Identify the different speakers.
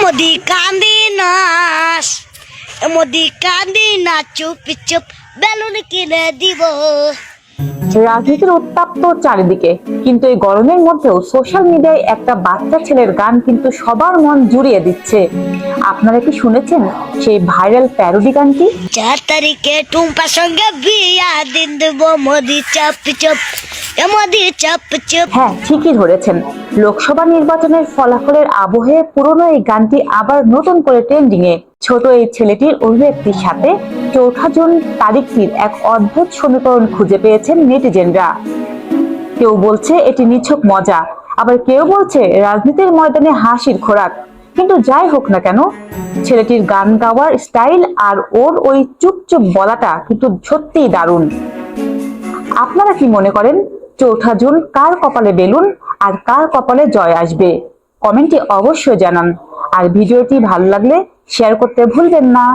Speaker 1: মোদি কান্দি নাস মোদি কান্দি না চুপ চুপ বেলুন কিনে দিব।
Speaker 2: রাজনীতির উত্তাপ্ত চারিদিকে, কিন্তু এই গরমের মধ্যেও সোশ্যাল মিডিয়ায় একটা বাচ্চা ছেলের গান কিন্তু সবার মন জুড়িয়ে দিচ্ছে। আপনারা কি শুনেছেন সেই ভাইরাল প্যারোডি গানটি?
Speaker 1: 4 তারিখে টুম্পার সঙ্গে বিয়া দিন দেব মোদি চাপ চুপ মোদি চাপ চুপ।
Speaker 2: হ্যাঁ, ঠিকই ধরেছেন। লোকসভা নির্বাচনের ফলাফলের আবহে পুরনো এই গানটি আবার নতুন করে ট্রেন্ডিং এ। ছোট এই ছেলেটির অভিব্যক্তির সাথে 4 জুন তারিখটির এক অদ্ভুত সমীকরণ খুঁজে পেয়েছেন নেটিজেনরা। কেউ বলছে এটি নিছক মজা, আবার কেউ বলছে রাজনীতির ময়দানে হাসির খোরাক। কিন্তু যাই হোক না কেন, ছেলেটির গান গাওয়ার স্টাইল আর ওর ওই চুপ চুপ বলাটা কিন্তু সত্যিই দারুণ। আপনারা কি মনে করেন 4 জুন কার কপালে বেলুন আর কার কপালে জয় আসবে? কমেন্টে অবশ্যই জানান। আর ভিডিওটি ভালো লাগলে শেয়ার করতে ভুলবেন না।